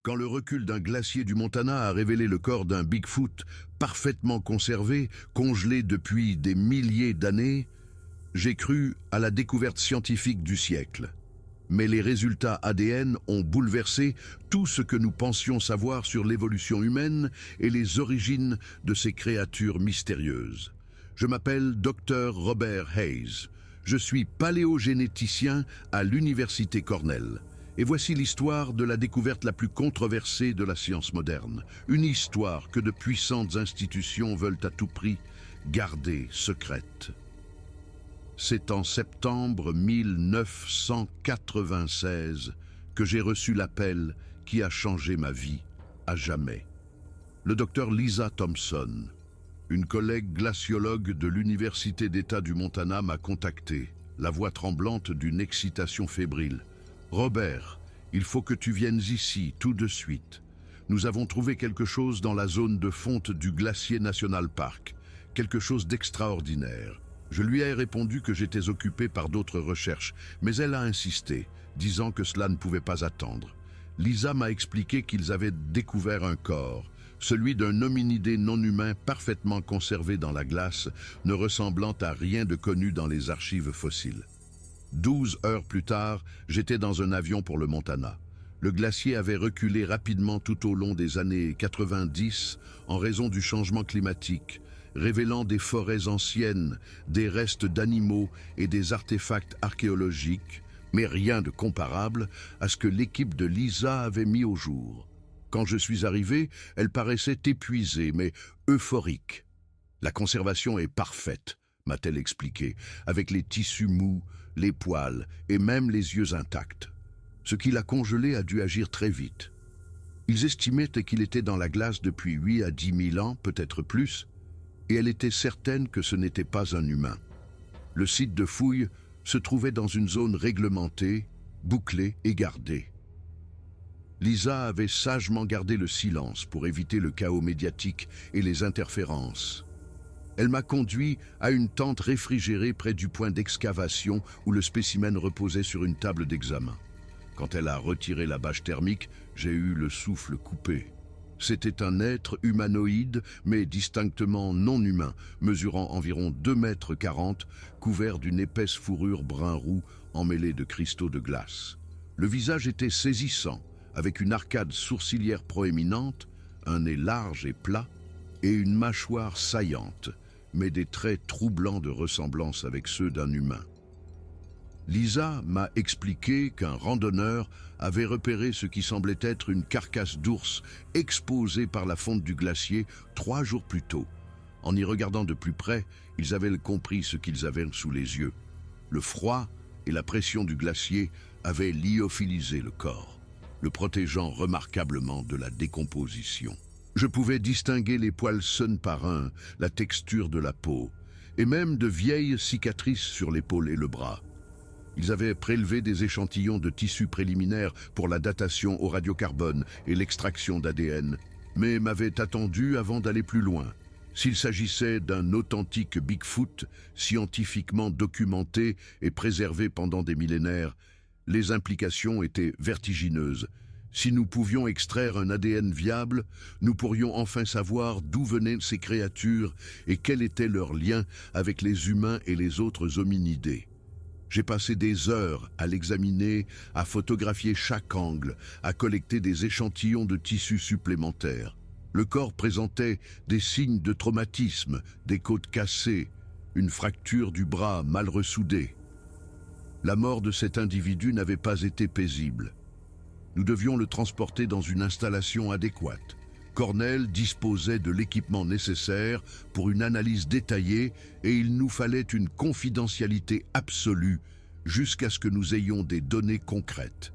Quand le recul d'un glacier du Montana a révélé le corps d'un Bigfoot parfaitement conservé, congelé depuis des milliers d'années, j'ai cru à la découverte scientifique du siècle. Mais les résultats ADN ont bouleversé tout ce que nous pensions savoir sur l'évolution humaine et les origines de ces créatures mystérieuses. Je m'appelle Dr Robert Hayes. Je suis paléogénéticien à l'Université Cornell. Et voici l'histoire de la découverte la plus controversée de la science moderne. Une histoire que de puissantes institutions veulent à tout prix garder secrète. C'est en septembre 1996 que j'ai reçu l'appel qui a changé ma vie à jamais. Le docteur Lisa Thompson, une collègue glaciologue de l'Université d'État du Montana, m'a contacté, la voix tremblante d'une excitation fébrile. « Robert, il faut que tu viennes ici tout de suite. Nous avons trouvé quelque chose dans la zone de fonte du Glacier National Park, quelque chose d'extraordinaire. » Je lui ai répondu que j'étais occupé par d'autres recherches, mais elle a insisté, disant que cela ne pouvait pas attendre. Lisa m'a expliqué qu'ils avaient découvert un corps, celui d'un hominidé non humain parfaitement conservé dans la glace, ne ressemblant à rien de connu dans les archives fossiles. 12 heures plus tard, j'étais dans un avion pour le Montana. Le glacier avait reculé rapidement tout au long des années 90 en raison du changement climatique, révélant des forêts anciennes, des restes d'animaux et des artefacts archéologiques, mais rien de comparable à ce que l'équipe de Lisa avait mis au jour. Quand je suis arrivé, elle paraissait épuisée, mais euphorique. « La conservation est parfaite », m'a-t-elle expliqué, avec les tissus mous, les poils et même les yeux intacts. Ce qui l'a congelé a dû agir très vite. Ils estimaient qu'il était dans la glace depuis 8 à 10 000 ans, peut-être plus, et elle était certaine que ce n'était pas un humain. Le site de fouille se trouvait dans une zone réglementée, bouclée et gardée. Lisa avait sagement gardé le silence pour éviter le chaos médiatique et les interférences. Elle m'a conduit à une tente réfrigérée près du point d'excavation où le spécimen reposait sur une table d'examen. Quand elle a retiré la bâche thermique, j'ai eu le souffle coupé. C'était un être humanoïde, mais distinctement non humain, mesurant environ 2,40 m, couvert d'une épaisse fourrure brun-roux emmêlée de cristaux de glace. Le visage était saisissant, avec une arcade sourcilière proéminente, un nez large et plat, et une mâchoire saillante, mais des traits troublants de ressemblance avec ceux d'un humain. Lisa m'a expliqué qu'un randonneur avait repéré ce qui semblait être une carcasse d'ours exposée par la fonte du glacier 3 jours plus tôt. En y regardant de plus près, ils avaient compris ce qu'ils avaient sous les yeux. Le froid et la pression du glacier avaient lyophilisé le corps, le protégeant remarquablement de la décomposition. Je pouvais distinguer les poils un par un, la texture de la peau, et même de vieilles cicatrices sur l'épaule et le bras. Ils avaient prélevé des échantillons de tissus préliminaires pour la datation au radiocarbone et l'extraction d'ADN, mais m'avaient attendu avant d'aller plus loin. S'il s'agissait d'un authentique Bigfoot, scientifiquement documenté et préservé pendant des millénaires, les implications étaient vertigineuses. Si nous pouvions extraire un ADN viable, nous pourrions enfin savoir d'où venaient ces créatures et quel était leur lien avec les humains et les autres hominidés. J'ai passé des heures à l'examiner, à photographier chaque angle, à collecter des échantillons de tissus supplémentaires. Le corps présentait des signes de traumatisme, des côtes cassées, une fracture du bras mal ressoudée. La mort de cet individu n'avait pas été paisible. Nous devions le transporter dans une installation adéquate. Cornell disposait de l'équipement nécessaire pour une analyse détaillée et il nous fallait une confidentialité absolue jusqu'à ce que nous ayons des données concrètes.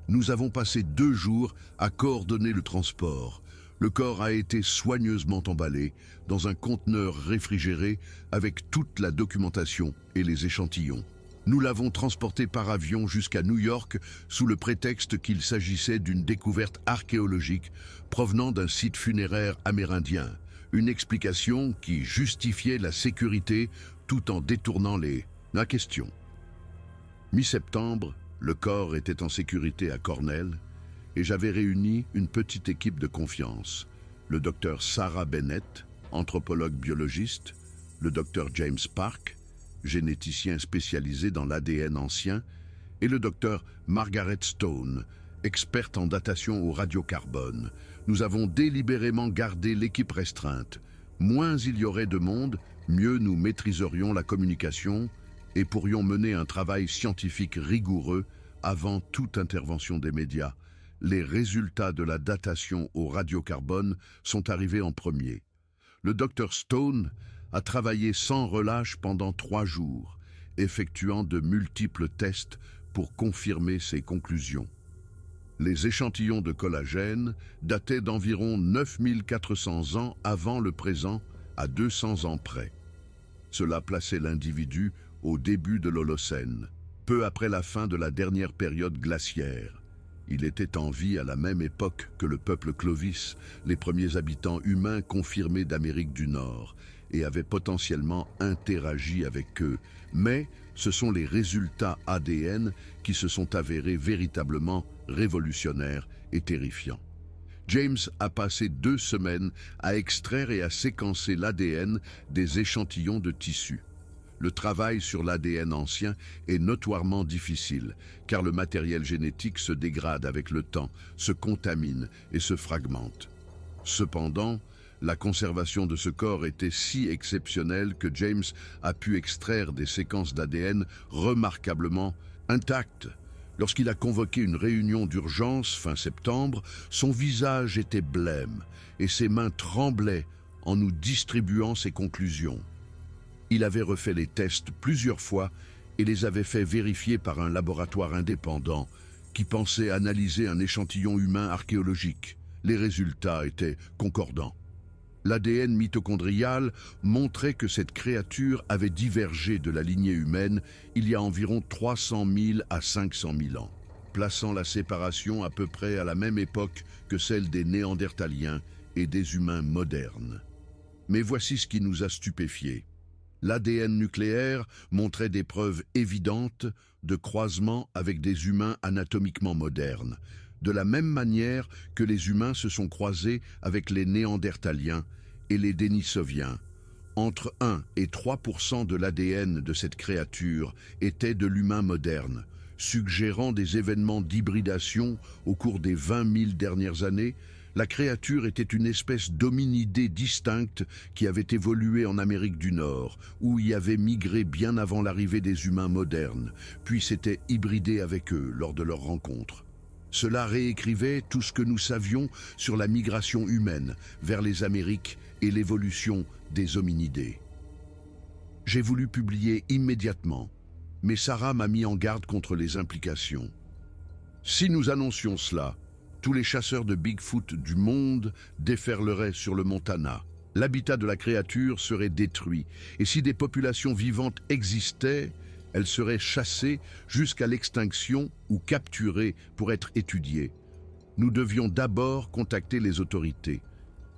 Nous avons passé 2 jours à coordonner le transport. Le corps a été soigneusement emballé dans un conteneur réfrigéré avec toute la documentation et les échantillons. Nous l'avons transporté par avion jusqu'à New York sous le prétexte qu'il s'agissait d'une découverte archéologique provenant d'un site funéraire amérindien, une explication qui justifiait la sécurité tout en détournant la question. Mi-septembre, le corps était en sécurité à Cornell et j'avais réuni une petite équipe de confiance. Le docteur Sarah Bennett, anthropologue biologiste, le docteur James Park, généticien spécialisé dans l'ADN ancien, et le docteur Margaret Stone, experte en datation au radiocarbone. Nous avons délibérément gardé l'équipe restreinte. Moins il y aurait de monde, mieux nous maîtriserions la communication et pourrions mener un travail scientifique rigoureux avant toute intervention des médias. Les résultats de la datation au radiocarbone sont arrivés en premier. Le docteur Stone a travaillé sans relâche pendant 3 jours, effectuant de multiples tests pour confirmer ses conclusions. Les échantillons de collagène dataient d'environ 9400 ans avant le présent, à 200 ans près. Cela plaçait l'individu au début de l'Holocène, peu après la fin de la dernière période glaciaire. Il était en vie à la même époque que le peuple Clovis, les premiers habitants humains confirmés d'Amérique du Nord, et avait potentiellement interagi avec eux. Mais ce sont les résultats ADN qui se sont avérés véritablement révolutionnaires et terrifiants. James a passé 2 semaines à extraire et à séquencer l'ADN des échantillons de tissus. Le travail sur l'ADN ancien est notoirement difficile, car le matériel génétique se dégrade avec le temps, se contamine et se fragmente. Cependant, la conservation de ce corps était si exceptionnelle que James a pu extraire des séquences d'ADN remarquablement intactes. Lorsqu'il a convoqué une réunion d'urgence fin septembre, son visage était blême et ses mains tremblaient en nous distribuant ses conclusions. Il avait refait les tests plusieurs fois et les avait fait vérifier par un laboratoire indépendant qui pensait analyser un échantillon humain archéologique. Les résultats étaient concordants. L'ADN mitochondrial montrait que cette créature avait divergé de la lignée humaine il y a environ 300 000 à 500 000 ans, plaçant la séparation à peu près à la même époque que celle des Néandertaliens et des humains modernes. Mais voici ce qui nous a stupéfiés. L'ADN nucléaire montrait des preuves évidentes de croisement avec des humains anatomiquement modernes, de la même manière que les humains se sont croisés avec les Néandertaliens et les Dénisoviens. Entre 1 et 3% de l'ADN de cette créature était de l'humain moderne, suggérant des événements d'hybridation au cours des 20 000 dernières années. La créature était une espèce d'hominidé distincte qui avait évolué en Amérique du Nord, où y avait migré bien avant l'arrivée des humains modernes, puis s'était hybridé avec eux lors de leur rencontre. Cela réécrivait tout ce que nous savions sur la migration humaine vers les Amériques et l'évolution des hominidés. J'ai voulu publier immédiatement, mais Sarah m'a mis en garde contre les implications. Si nous annoncions cela, tous les chasseurs de Bigfoot du monde déferleraient sur le Montana. L'habitat de la créature serait détruit, et si des populations vivantes existaient, elles seraient chassées jusqu'à l'extinction ou capturées pour être étudiées. Nous devions d'abord contacter les autorités.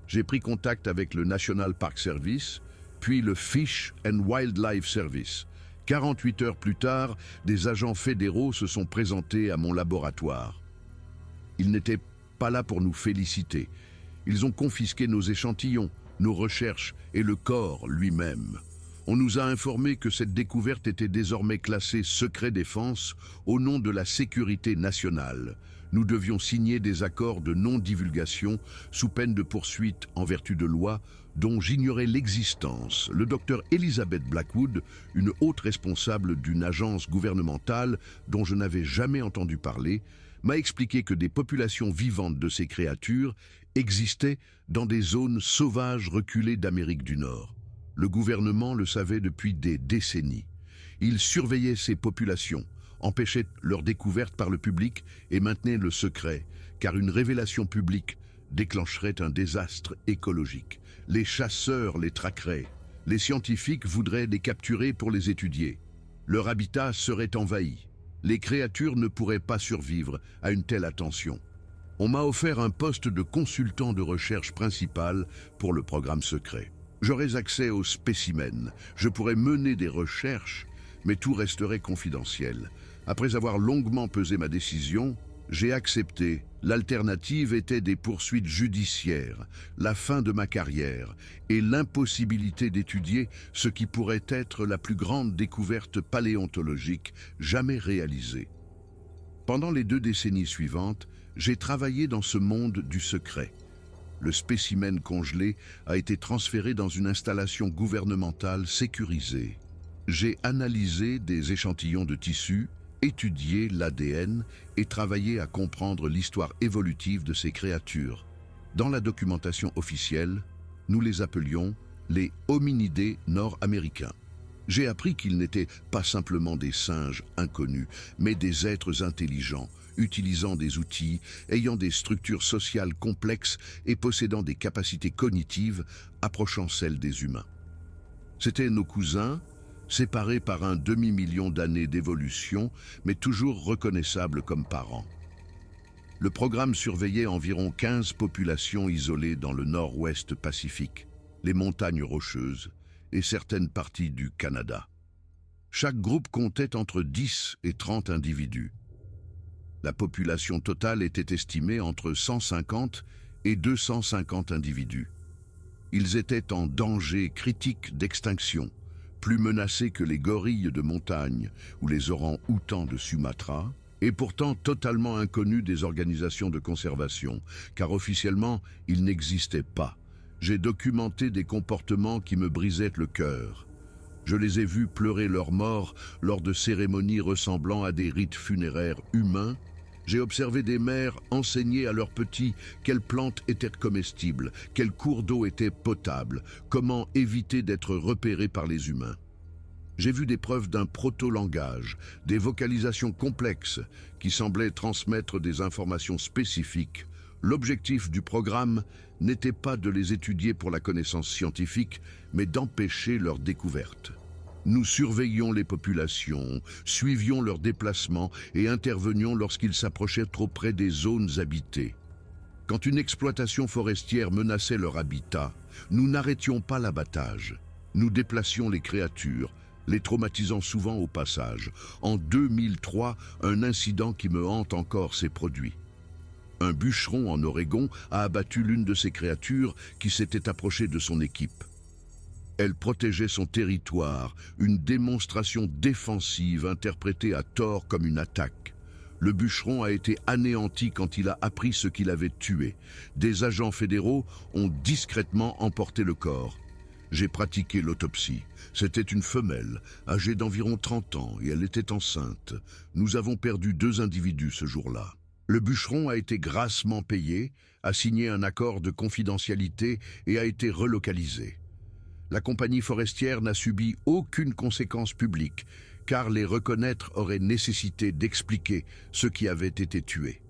J'ai pris contact avec le National Park Service, puis le Fish and Wildlife Service. 48 heures plus tard, des agents fédéraux se sont présentés à mon laboratoire. Ils n'étaient pas là pour nous féliciter. Ils ont confisqué nos échantillons, nos recherches et le corps lui-même. On nous a informé que cette découverte était désormais classée secret défense au nom de la sécurité nationale. Nous devions signer des accords de non-divulgation sous peine de poursuite en vertu de lois dont j'ignorais l'existence. Le docteur Elizabeth Blackwood, une haute responsable d'une agence gouvernementale dont je n'avais jamais entendu parler, m'a expliqué que des populations vivantes de ces créatures existaient dans des zones sauvages reculées d'Amérique du Nord. Le gouvernement le savait depuis des décennies. Il surveillait ces populations, empêchait leur découverte par le public et maintenait le secret, car une révélation publique déclencherait un désastre écologique. Les chasseurs les traqueraient. Les scientifiques voudraient les capturer pour les étudier. Leur habitat serait envahi. Les créatures ne pourraient pas survivre à une telle attention. On m'a offert un poste de consultant de recherche principal pour le programme secret. J'aurais accès aux spécimens, je pourrais mener des recherches, mais tout resterait confidentiel. Après avoir longuement pesé ma décision, j'ai accepté L'alternative était des poursuites judiciaires, la fin de ma carrière et l'impossibilité d'étudier ce qui pourrait être la plus grande découverte paléontologique jamais réalisée. Pendant les 2 décennies suivantes, j'ai travaillé dans ce monde du secret. Le spécimen congelé a été transféré dans une installation gouvernementale sécurisée. J'ai analysé des échantillons de tissus, étudié l'ADN et travaillé à comprendre l'histoire évolutive de ces créatures. Dans la documentation officielle, nous les appelions les hominidés nord-américains. J'ai appris qu'ils n'étaient pas simplement des singes inconnus, mais des êtres intelligents, utilisant des outils, ayant des structures sociales complexes et possédant des capacités cognitives approchant celles des humains. C'étaient nos cousins, séparés par un demi-million d'années d'évolution, mais toujours reconnaissables comme parents. Le programme surveillait environ 15 populations isolées dans le nord-ouest Pacifique, les montagnes rocheuses et certaines parties du Canada. Chaque groupe comptait entre 10 et 30 individus. La population totale était estimée entre 150 et 250 individus. Ils étaient en danger critique d'extinction, plus menacés que les gorilles de montagne ou les orangs-outans de Sumatra, et pourtant totalement inconnus des organisations de conservation, car officiellement, ils n'existaient pas. J'ai documenté des comportements qui me brisaient le cœur. Je les ai vus pleurer leur mort lors de cérémonies ressemblant à des rites funéraires humains. J'ai observé des mères enseigner à leurs petits quelles plantes étaient comestibles, quels cours d'eau étaient potables, comment éviter d'être repérés par les humains. J'ai vu des preuves d'un proto-langage, des vocalisations complexes qui semblaient transmettre des informations spécifiques. L'objectif du programme n'était pas de les étudier pour la connaissance scientifique, mais d'empêcher leur découverte. Nous surveillions les populations, suivions leurs déplacements et intervenions lorsqu'ils s'approchaient trop près des zones habitées. Quand une exploitation forestière menaçait leur habitat, nous n'arrêtions pas l'abattage. Nous déplacions les créatures, les traumatisant souvent au passage. En 2003, un incident qui me hante encore s'est produit. Un bûcheron en Oregon a abattu l'une de ces créatures qui s'était approchée de son équipe. Elle protégeait son territoire, une démonstration défensive interprétée à tort comme une attaque. Le bûcheron a été anéanti quand il a appris ce qu'il avait tué. Des agents fédéraux ont discrètement emporté le corps. J'ai pratiqué l'autopsie. C'était une femelle, âgée d'environ 30 ans, et elle était enceinte. Nous avons perdu 2 individus ce jour-là. Le bûcheron a été grassement payé, a signé un accord de confidentialité et a été relocalisé. La compagnie forestière n'a subi aucune conséquence publique, car les reconnaître aurait nécessité d'expliquer ce qui avait été tué.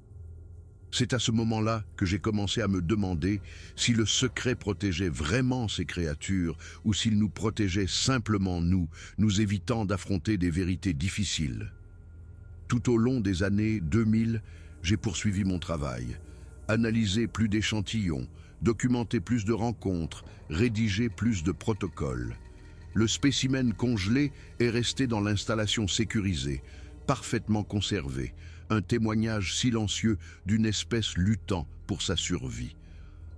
C'est à ce moment-là que j'ai commencé à me demander si le secret protégeait vraiment ces créatures ou s'il nous protégeait simplement nous évitant d'affronter des vérités difficiles. Tout au long des années 2000, j'ai poursuivi mon travail, analysé plus d'échantillons, documenté plus de rencontres, rédigé plus de protocoles. Le spécimen congelé est resté dans l'installation sécurisée, parfaitement conservé, un témoignage silencieux d'une espèce luttant pour sa survie.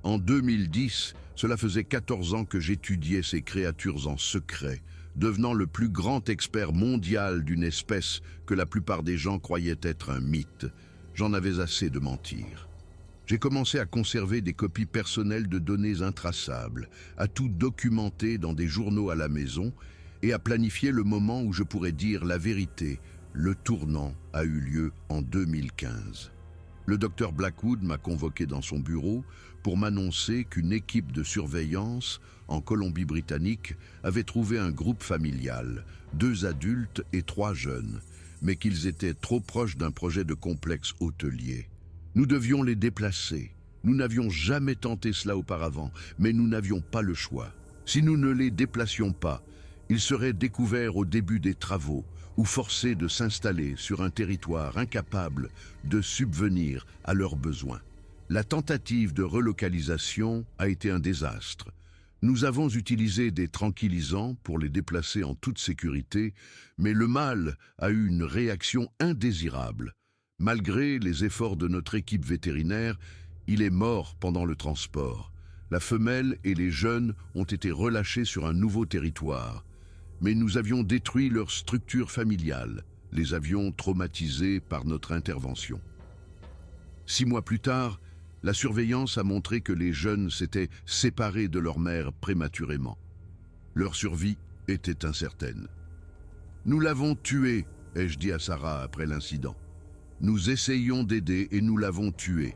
En 2010, cela faisait 14 ans que j'étudiais ces créatures en secret, devenant le plus grand expert mondial d'une espèce que la plupart des gens croyaient être un mythe. J'en avais assez de mentir. J'ai commencé à conserver des copies personnelles de données intraçables, à tout documenter dans des journaux à la maison et à planifier le moment où je pourrais dire la vérité. Le tournant a eu lieu en 2015. Le docteur Blackwood m'a convoqué dans son bureau pour m'annoncer qu'une équipe de surveillance en Colombie-Britannique avait trouvé un groupe familial, 2 adultes et 3 jeunes, mais qu'ils étaient trop proches d'un projet de complexe hôtelier. Nous devions les déplacer. Nous n'avions jamais tenté cela auparavant, mais nous n'avions pas le choix. Si nous ne les déplacions pas, ils seraient découverts au début des travaux ou forcés de s'installer sur un territoire incapable de subvenir à leurs besoins. La tentative de relocalisation a été un désastre. Nous avons utilisé des tranquillisants pour les déplacer en toute sécurité, mais le mâle a eu une réaction indésirable. Malgré les efforts de notre équipe vétérinaire, il est mort pendant le transport. La femelle et les jeunes ont été relâchés sur un nouveau territoire. Mais nous avions détruit leur structure familiale, les avions traumatisés par notre intervention. 6 mois plus tard, la surveillance a montré que les jeunes s'étaient séparés de leur mère prématurément. Leur survie était incertaine. « Nous l'avons tué », ai-je dit à Sarah après l'incident. « Nous essayions d'aider et nous l'avons tué. »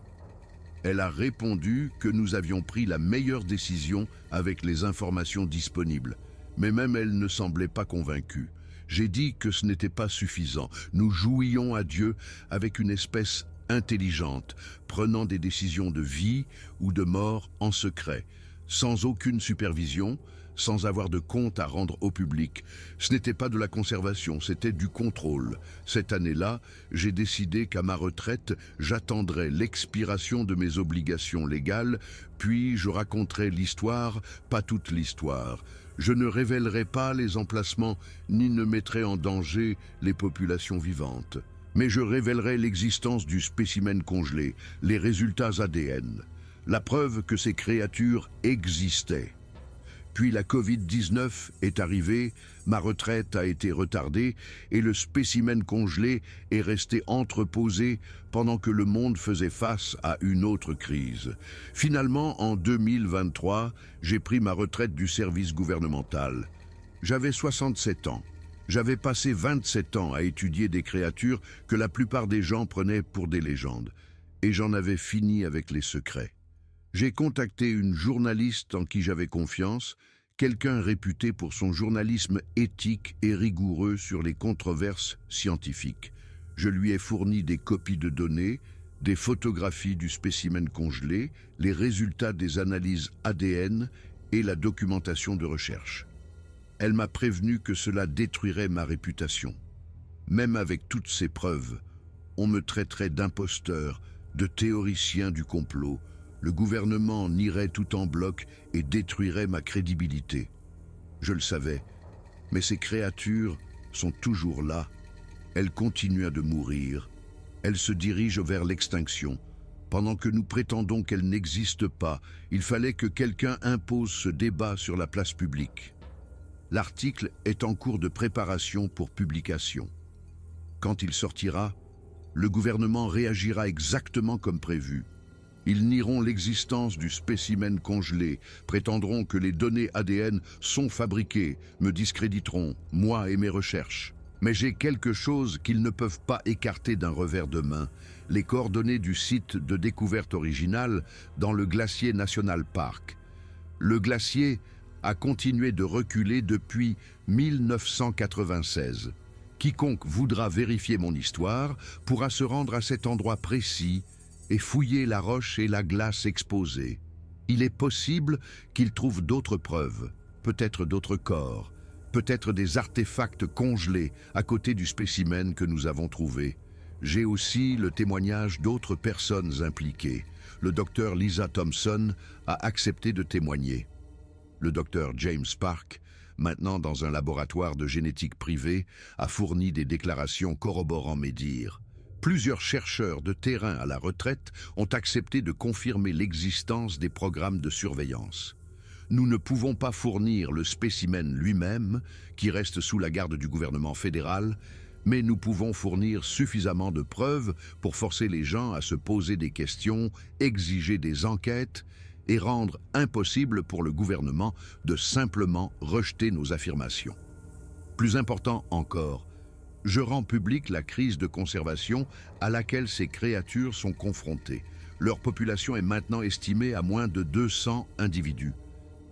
Elle a répondu que nous avions pris la meilleure décision avec les informations disponibles, mais même elle ne semblait pas convaincue. J'ai dit que ce n'était pas suffisant. Nous jouions à Dieu avec une espèce intelligente, prenant des décisions de vie ou de mort en secret, sans aucune supervision, sans avoir de compte à rendre au public. Ce n'était pas de la conservation, c'était du contrôle. Cette année-là, j'ai décidé qu'à ma retraite, j'attendrais l'expiration de mes obligations légales, puis je raconterai l'histoire, pas toute l'histoire. Je ne révélerai pas les emplacements, ni ne mettrai en danger les populations vivantes. Mais je révélerai l'existence du spécimen congelé, les résultats ADN, la preuve que ces créatures existaient. Puis la Covid-19 est arrivée, ma retraite a été retardée et le spécimen congelé est resté entreposé pendant que le monde faisait face à une autre crise. Finalement, en 2023, j'ai pris ma retraite du service gouvernemental. J'avais 67 ans. J'avais passé 27 ans à étudier des créatures que la plupart des gens prenaient pour des légendes. Et j'en avais fini avec les secrets. J'ai contacté une journaliste en qui j'avais confiance, quelqu'un réputé pour son journalisme éthique et rigoureux sur les controverses scientifiques. Je lui ai fourni des copies de données, des photographies du spécimen congelé, les résultats des analyses ADN et la documentation de recherche. Elle m'a prévenu que cela détruirait ma réputation. Même avec toutes ces preuves, on me traiterait d'imposteur, de théoricien du complot. Le gouvernement nierait tout en bloc et détruirait ma crédibilité. Je le savais, mais ces créatures sont toujours là. Elles continuent de mourir. Elles se dirigent vers l'extinction. Pendant que nous prétendons qu'elles n'existent pas, il fallait que quelqu'un impose ce débat sur la place publique. L'article est en cours de préparation pour publication. Quand il sortira, le gouvernement réagira exactement comme prévu. Ils nieront l'existence du spécimen congelé, prétendront que les données ADN sont fabriquées, me discréditeront, moi et mes recherches. Mais j'ai quelque chose qu'ils ne peuvent pas écarter d'un revers de main, les coordonnées du site de découverte originale dans le glacier National Park. Le glacier a continué de reculer depuis 1996. Quiconque voudra vérifier mon histoire pourra se rendre à cet endroit précis et fouiller la roche et la glace exposées. Il est possible qu'il trouve d'autres preuves, peut-être d'autres corps, peut-être des artefacts congelés à côté du spécimen que nous avons trouvé. J'ai aussi le témoignage d'autres personnes impliquées. Le docteur Lisa Thompson a accepté de témoigner. Le docteur James Park, maintenant dans un laboratoire de génétique privé, a fourni des déclarations corroborant mes dires. Plusieurs chercheurs de terrain à la retraite ont accepté de confirmer l'existence des programmes de surveillance. Nous ne pouvons pas fournir le spécimen lui-même, qui reste sous la garde du gouvernement fédéral, mais nous pouvons fournir suffisamment de preuves pour forcer les gens à se poser des questions, exiger des enquêtes et rendre impossible pour le gouvernement de simplement rejeter nos affirmations. Plus important encore, je rends publique la crise de conservation à laquelle ces créatures sont confrontées. Leur population est maintenant estimée à moins de 200 individus.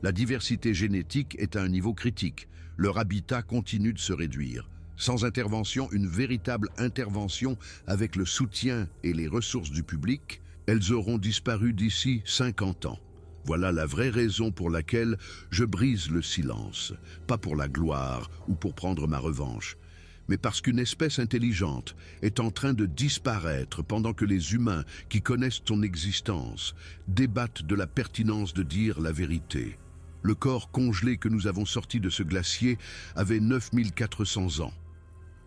La diversité génétique est à un niveau critique. Leur habitat continue de se réduire. Sans intervention, une véritable intervention avec le soutien et les ressources du public, elles auront disparu d'ici 50 ans. Voilà la vraie raison pour laquelle je brise le silence, pas pour la gloire ou pour prendre ma revanche, mais parce qu'une espèce intelligente est en train de disparaître pendant que les humains qui connaissent son existence débattent de la pertinence de dire la vérité. Le corps congelé que nous avons sorti de ce glacier avait 9400 ans.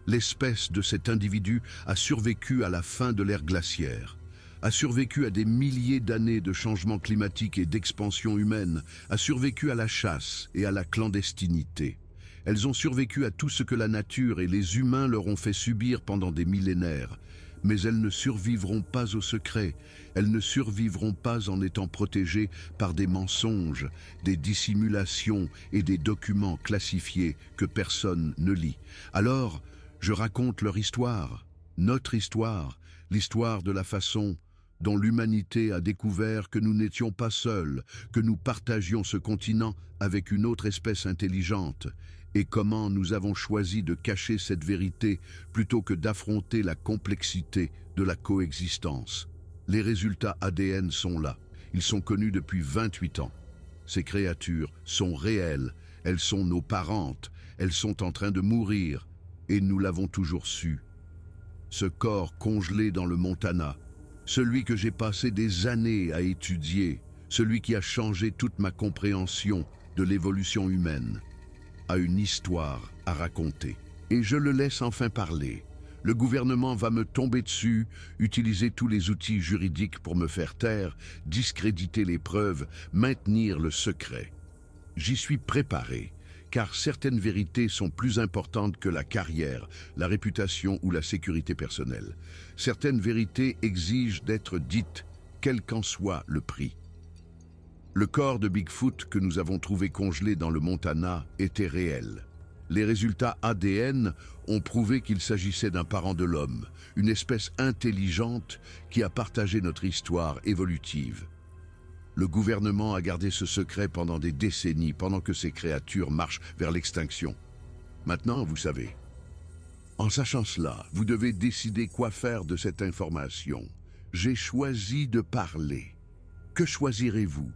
L'espèce de cet individu a survécu à la fin de l'ère glaciaire, a survécu à des milliers d'années de changements climatiques et d'expansion humaine, a survécu à la chasse et à la clandestinité. Elles ont survécu à tout ce que la nature et les humains leur ont fait subir pendant des millénaires. Mais elles ne survivront pas au secret, elles ne survivront pas en étant protégées par des mensonges, des dissimulations et des documents classifiés que personne ne lit. Alors, je raconte leur histoire, notre histoire, l'histoire de la façon dont l'humanité a découvert que nous n'étions pas seuls, que nous partagions ce continent avec une autre espèce intelligente, et comment nous avons choisi de cacher cette vérité plutôt que d'affronter la complexité de la coexistence. Les résultats ADN sont là. Ils sont connus depuis 28 ans. Ces créatures sont réelles, elles sont nos parentes, elles sont en train de mourir, et nous l'avons toujours su. Ce corps congelé dans le Montana, celui que j'ai passé des années à étudier, celui qui a changé toute ma compréhension de l'évolution humaine, a une histoire à raconter. Et je le laisse enfin parler. Le gouvernement va me tomber dessus, utiliser tous les outils juridiques pour me faire taire, discréditer les preuves, maintenir le secret. J'y suis préparé, car certaines vérités sont plus importantes que la carrière, la réputation ou la sécurité personnelle. Certaines vérités exigent d'être dites, quel qu'en soit le prix. Le corps de Bigfoot que nous avons trouvé congelé dans le Montana était réel. Les résultats ADN ont prouvé qu'il s'agissait d'un parent de l'homme, une espèce intelligente qui a partagé notre histoire évolutive. Le gouvernement a gardé ce secret pendant des décennies, pendant que ces créatures marchent vers l'extinction. Maintenant, vous savez. En sachant cela, vous devez décider quoi faire de cette information. J'ai choisi de parler. Que choisirez-vous ?